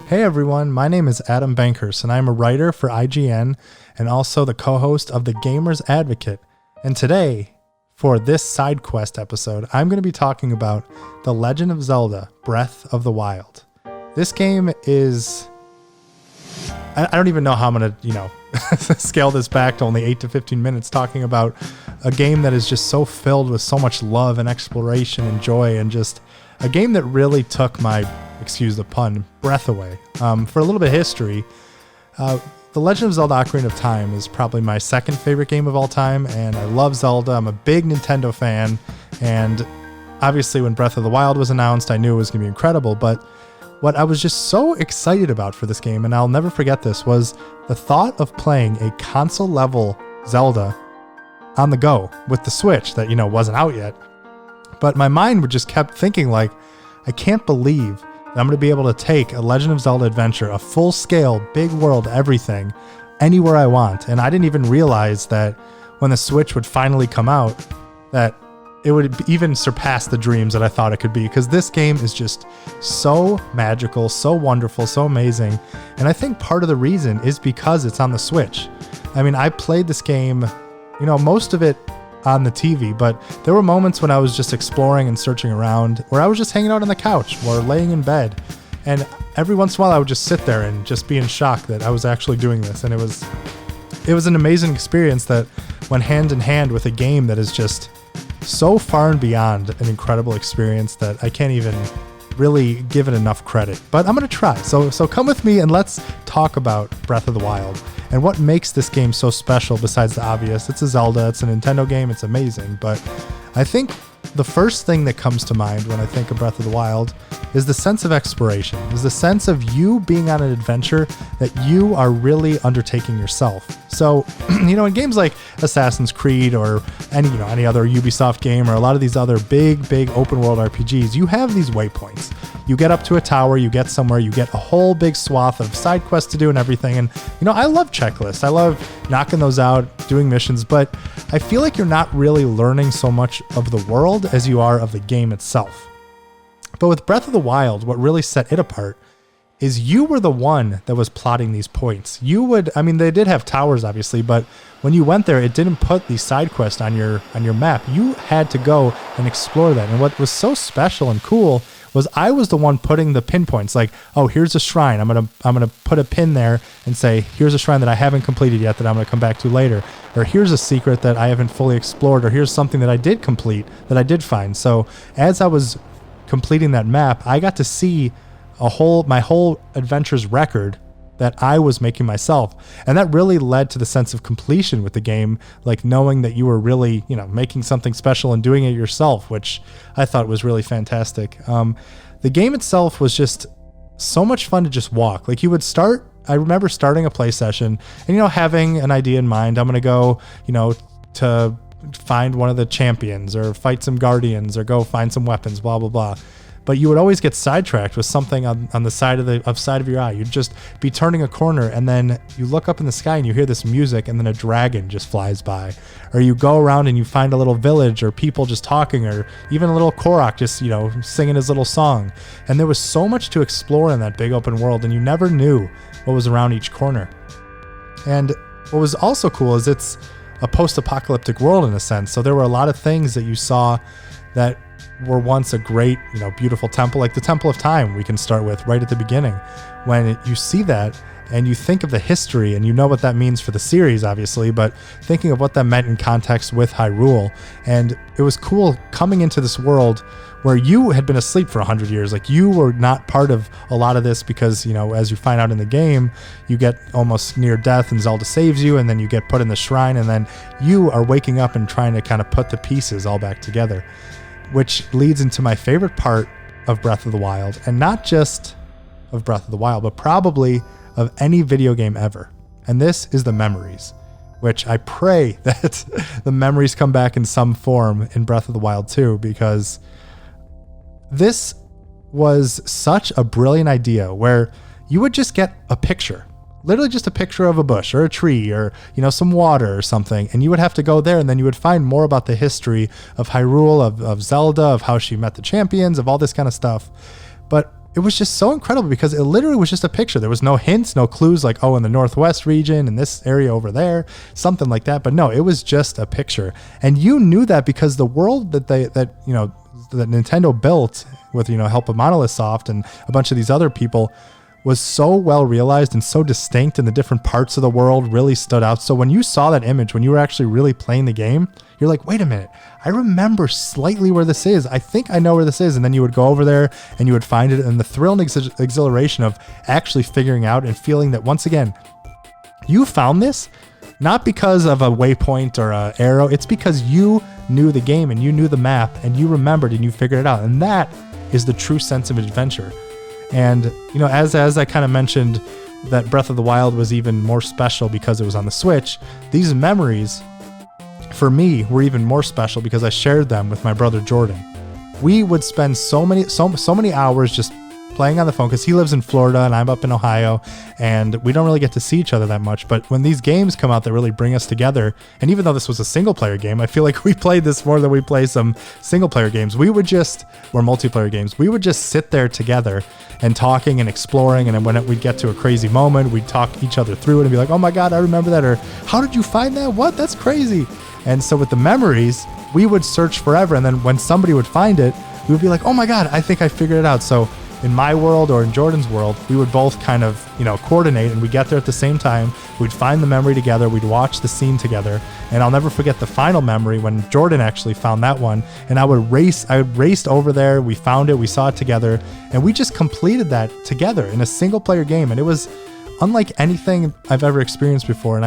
Hey everyone, my name is Adam Bankhurst and I'm a writer for IGN and also the co-host of The Gamer's Advocate. And today, for this side quest episode, I'm going to be talking about The Legend of Zelda, Breath of the Wild. This game is... I don't even know how I'm going to, scale this back to only 8 to 15 minutes talking about a game that is just so filled with so much love and exploration and joy, and just a game that really took my, excuse the pun, breath away. For a little bit of history, The Legend of Zelda Ocarina of Time is probably my second favorite game of all time, and I love Zelda. I'm a big Nintendo fan, and obviously when Breath of the Wild was announced, I knew it was going to be incredible, but what I was just so excited about for this game, and I'll never forget this, was the thought of playing a console-level Zelda on the go with the Switch that, wasn't out yet. But my mind would just kept thinking, like, I can't believe that I'm going to be able to take a Legend of Zelda adventure, a full-scale, big world, everything, anywhere I want. And I didn't even realize that when the Switch would finally come out, that it would even surpass the dreams that I thought it could be, because this game is just so magical, so wonderful, so amazing. And I think part of the reason is because it's on the Switch. I mean, I played this game, most of it on the TV, but there were moments when I was just exploring and searching around, where I was just hanging out on the couch or laying in bed. And every once in a while I would just sit there and just be in shock that I was actually doing this. And it was an amazing experience that went hand in hand with a game that is just so far and beyond an incredible experience that I can't even really give it enough credit. But I'm going to try. So come with me and let's talk about Breath of the Wild and what makes this game so special besides the obvious. It's a Zelda, it's a Nintendo game, it's amazing. But I think the first thing that comes to mind when I think of Breath of the Wild is the sense of exploration, is the sense of you being on an adventure that you are really undertaking yourself. So, in games like Assassin's Creed or any other Ubisoft game or a lot of these other big open world RPGs, you have these waypoints. You get up to a tower, you get somewhere, you get a whole big swath of side quests to do and everything. And, I love checklists. I love knocking those out, doing missions, but I feel like you're not really learning so much of the world as you are of the game itself. But with Breath of the Wild, what really set it apart is you were the one that was plotting these points. They did have towers, obviously, but when you went there, it didn't put the side quest on your map. You had to go and explore that. And what was so special and cool was I was the one putting the pinpoints, like, oh, here's a shrine. I'm gonna put a pin there and say, here's a shrine that I haven't completed yet that I'm gonna come back to later. Or here's a secret that I haven't fully explored, or here's something that I did complete, that I did find. So as I was completing that map, I got to see my whole adventure's record that I was making myself. And that really led to the sense of completion with the game, like knowing that you were really, making something special and doing it yourself, which I thought was really fantastic. The game itself was just so much fun to just walk. Like I remember starting a play session and, having an idea in mind. I'm going to go, to find one of the champions or fight some guardians or go find some weapons, blah, blah, blah. But you would always get sidetracked with something on the side of your eye. You'd just be turning a corner and then you look up in the sky and you hear this music and then a dragon just flies by. Or you go around and you find a little village or people just talking, or even a little Korok just, singing his little song. And there was so much to explore in that big open world, and you never knew what was around each corner. And what was also cool is it's a post-apocalyptic world in a sense. So there were a lot of things that you saw that were once a great, beautiful temple, like the Temple of Time we can start with right at the beginning. When you see that and you think of the history and you know what that means for the series, obviously, but thinking of what that meant in context with Hyrule. And it was cool coming into this world where you had been asleep for 100 years. Like, you were not part of a lot of this because, as you find out in the game, you get almost near death and Zelda saves you, and then you get put in the shrine, and then you are waking up and trying to kind of put the pieces all back together. Which leads into my favorite part of Breath of the Wild, and not just of Breath of the Wild, but probably of any video game ever. And this is the memories, which I pray that the memories come back in some form in Breath of the Wild too, because this was such a brilliant idea where you would just get a picture, literally just a picture of a bush or a tree or, some water or something. And you would have to go there and then you would find more about the history of Hyrule, of Zelda, of how she met the champions, of all this kind of stuff. But it was just so incredible because it literally was just a picture. There was no hints, no clues like, oh, in the Northwest region, in this area over there, something like that. But no, it was just a picture. And you knew that because the world that Nintendo built with, help of Monolith Soft and a bunch of these other people was so well realized and so distinct, and the different parts of the world really stood out. So when you saw that image, when you were actually really playing the game, you're like, wait a minute, I remember slightly where this is. I think I know where this is. And then you would go over there and you would find it, and the thrill and exhilaration of actually figuring out and feeling that once again, you found this not because of a waypoint or an arrow. It's because you knew the game and you knew the map and you remembered and you figured it out. And that is the true sense of adventure. And, as I kind of mentioned that Breath of the Wild was even more special because it was on the Switch, these memories for me were even more special because I shared them with my brother Jordan. We would spend so many hours just playing on the phone because he lives in Florida and I'm up in Ohio, and we don't really get to see each other that much. But when these games come out that really bring us together, and even though this was a single player game, I feel like we played this more than we play some single player games. Or multiplayer games. We would just sit there together and talking and exploring, and then when we'd get to a crazy moment, we'd talk each other through it and be like, oh my God, I remember that, or how did you find that? What? That's crazy. And so with the memories, we would search forever, and then when somebody would find it, we would be like, oh my God, I think I figured it out. So in my world or in Jordan's world, we would both kind of, coordinate, and we'd get there at the same time. We'd find the memory together. We'd watch the scene together. And I'll never forget the final memory when Jordan actually found that one. And I raced over there. We found it. We saw it together. And we just completed that together in a single player game. And it was unlike anything I've ever experienced before. And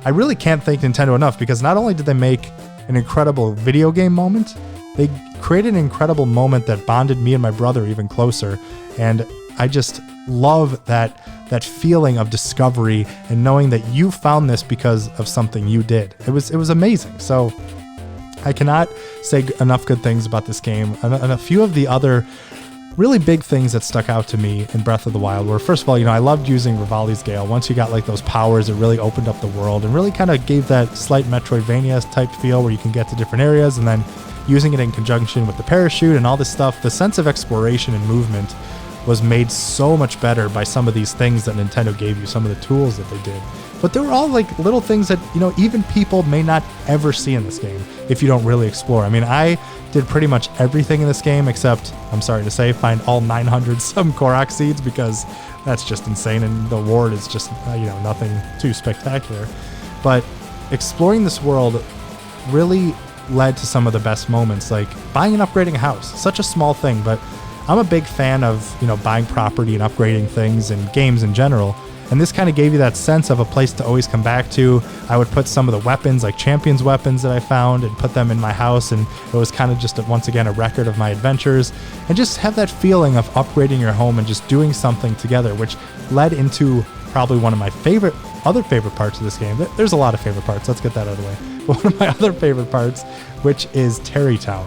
I really can't thank Nintendo enough, because not only did they make an incredible video game moment, they created an incredible moment that bonded me and my brother even closer. And I just love that feeling of discovery and knowing that you found this because of something you did. It was amazing. So I cannot say enough good things about this game. And a few of the other really big things that stuck out to me in Breath of the Wild were, first of all, I loved using Rivali's Gale. Once you got like those powers, it really opened up the world and really kind of gave that slight Metroidvania type feel where you can get to different areas, and then using it in conjunction with the parachute and all this stuff, the sense of exploration and movement was made so much better by some of these things that Nintendo gave you, some of the tools that they did. But they were all like little things that, even people may not ever see in this game if you don't really explore. I mean, I did pretty much everything in this game except, I'm sorry to say, find all 900 some Korok seeds, because that's just insane, and the reward is just, nothing too spectacular. But exploring this world really led to some of the best moments, like buying and upgrading a house. Such a small thing, but I'm a big fan of, buying property and upgrading things and games in general. And this kind of gave you that sense of a place to always come back to. I would put some of the weapons, like Champion's weapons that I found, and put them in my house. And it was kind of just, once again, a record of my adventures. And just have that feeling of upgrading your home and just doing something together, which led into probably one of my other favorite parts of this game. There's a lot of favorite parts. Let's get that out of the way. But one of my other favorite parts, which is Terrytown.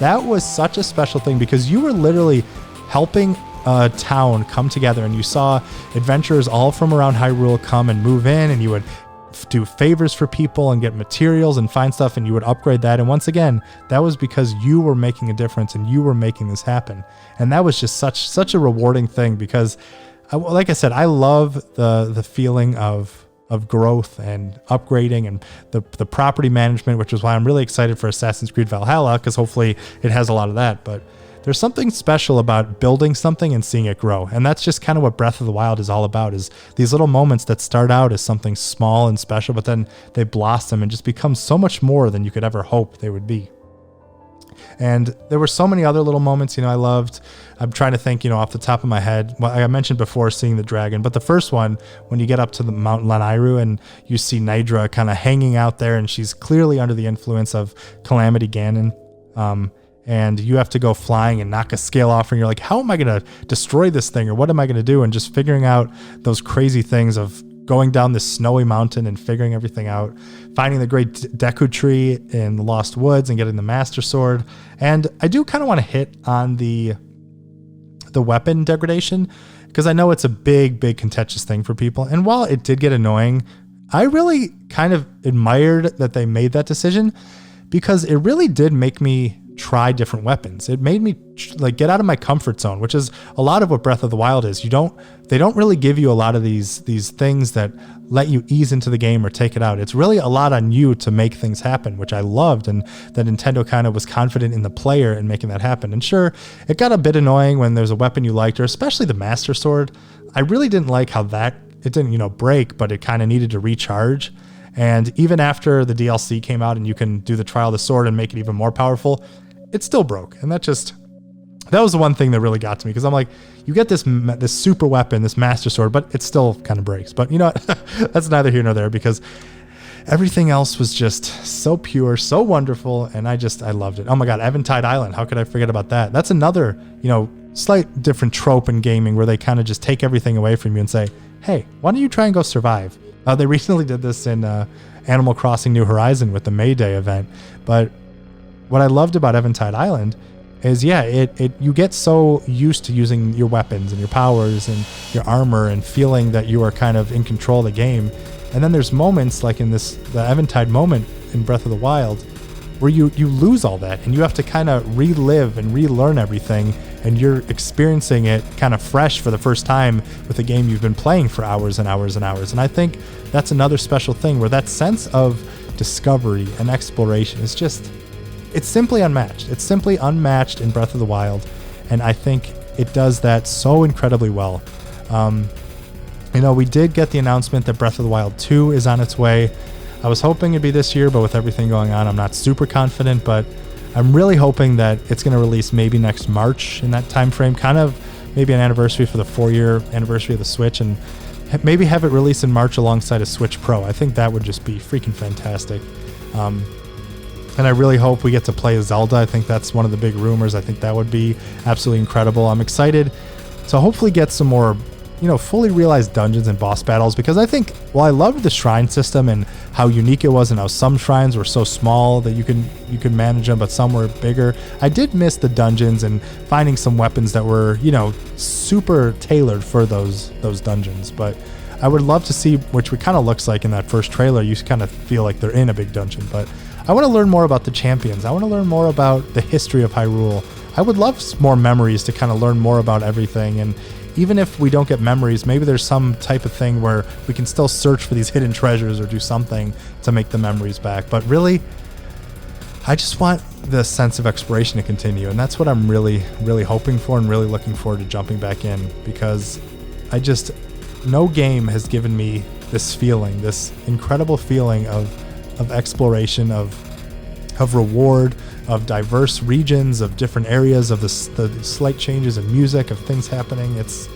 That was such a special thing because you were literally helping a town come together, and you saw adventurers all from around Hyrule come and move in, and you would do favors for people and get materials and find stuff, and you would upgrade that. And once again, that was because you were making a difference and you were making this happen. And that was just such a rewarding thing, because like I said, I love the feeling of growth and upgrading and the property management, which is why I'm really excited for Assassin's Creed Valhalla, because hopefully it has a lot of that. But there's something special about building something and seeing it grow. And that's just kind of what Breath of the Wild is all about, is these little moments that start out as something small and special, but then they blossom and just become so much more than you could ever hope they would be. And there were so many other little moments, I loved. I'm trying to think, off the top of my head. Well, I mentioned before seeing the dragon, but the first one, when you get up to the Mount Lanairu and you see Nidra kind of hanging out there, and she's clearly under the influence of Calamity Ganon. And you have to go flying and knock a scale off, and you're like, how am I going to destroy this thing, or what am I going to do? And just figuring out those crazy things of going down this snowy mountain and figuring everything out, finding the great Deku tree in the Lost Woods and getting the Master Sword. And I do kind of want to hit on the weapon degradation, because I know it's a big contentious thing for people. And while it did get annoying, I really kind of admired that they made that decision, because it really did make me try different weapons. It made me like get out of my comfort zone, which is a lot of what Breath of the Wild is. They don't really give you a lot of these things that let you ease into the game or take it out. It's really a lot on you to make things happen, which I loved, and that Nintendo kind of was confident in the player in making that happen. And sure, it got a bit annoying when there's a weapon you liked, or especially the Master Sword. I really didn't like how it didn't, break, but it kind of needed to recharge. And even after the DLC came out and you can do the Trial of the Sword and make it even more powerful, it still broke. And that was the one thing that really got to me, because I'm like, you get this super weapon, this Master Sword, but it still kind of breaks. But you know what? That's neither here nor there, because everything else was just so pure, so wonderful, and I loved it. Oh my God, Eventide Island. How could I forget about that? That's another, slight different trope in gaming where they kind of just take everything away from you and say, hey, why don't you try and go survive? They recently did this in Animal Crossing New Horizon with the May Day event. But what I loved about Eventide Island is, you get so used to using your weapons and your powers and your armor and feeling that you are kind of in control of the game. And then there's moments like in the Eventide moment in Breath of the Wild where you lose all that and you have to kind of relive and relearn everything, and you're experiencing it kind of fresh for the first time with a game you've been playing for hours and hours and hours. And I think that's another special thing where that sense of discovery and exploration is it's simply unmatched. It's simply unmatched in Breath of the Wild, and I think it does that so incredibly well. We did get the announcement that Breath of the Wild 2 is on its way. I was hoping it'd be this year, but with everything going on, I'm not super confident, but I'm really hoping that it's going to release maybe next March in that time frame, kind of maybe an anniversary for the 4-year anniversary of the Switch, and maybe have it released in March alongside a Switch Pro. I think that would just be freaking fantastic. And I really hope we get to play Zelda. I think that's one of the big rumors. I think that would be absolutely incredible. I'm excited to hopefully get some more, fully realized dungeons and boss battles, because I think, I loved the shrine system and how unique it was, and how some shrines were so small that you could manage them, but some were bigger. I did miss the dungeons and finding some weapons that were, super tailored for those dungeons. But I would love to see, which it kind of looks like in that first trailer, you kind of feel like they're in a big dungeon. But I want to learn more about the champions. I want to learn more about the history of Hyrule. I would love more memories to kind of learn more about everything. And even if we don't get memories, maybe there's some type of thing where we can still search for these hidden treasures or do something to make the memories back. But really, I just want the sense of exploration to continue. And that's what I'm really, really hoping for, and really looking forward to jumping back in, because no game has given me this feeling, this incredible feeling of exploration, of reward, of diverse regions, of different areas, of the slight changes in music, of things happening. It's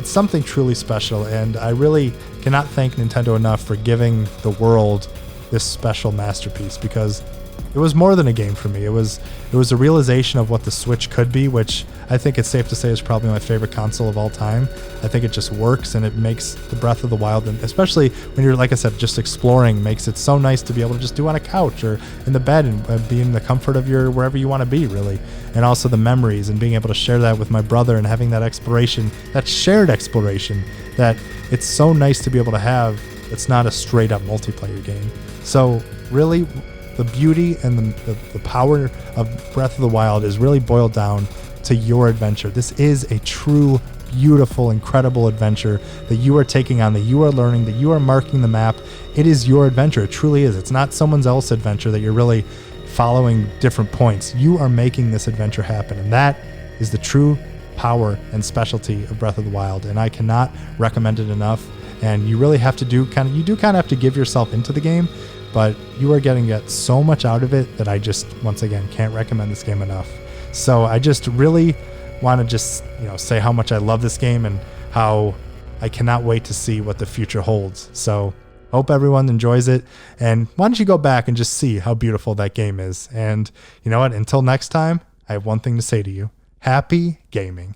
something truly special, and I really cannot thank Nintendo enough for giving the world this special masterpiece, because it was more than a game for me. It was a realization of what the Switch could be, which I think it's safe to say is probably my favorite console of all time. I think it just works, and it makes the Breath of the Wild, and especially when you're, like I said, just exploring, makes it so nice to be able to just do on a couch or in the bed and be in the comfort of your wherever you want to be, really. And also the memories and being able to share that with my brother and having that exploration, that shared exploration, that it's so nice to be able to have. It's not a straight up multiplayer game. So really, the beauty and the power of Breath of the Wild is really boiled down to your adventure. This is a true, beautiful, incredible adventure that you are taking on, that you are learning, that you are marking the map. It is your adventure. It truly is. It's not someone else's adventure that you're really following different points. You are making this adventure happen, and that is the true power and specialty of Breath of the Wild, and I cannot recommend it enough. And you really have to do kind of have to give yourself into the game, but you are getting so much out of it that I just, once again, can't recommend this game enough. So I just really want to say how much I love this game and how I cannot wait to see what the future holds. So hope everyone enjoys it. And why don't you go back and just see how beautiful that game is. And you know what? Until next time, I have one thing to say to you. Happy gaming.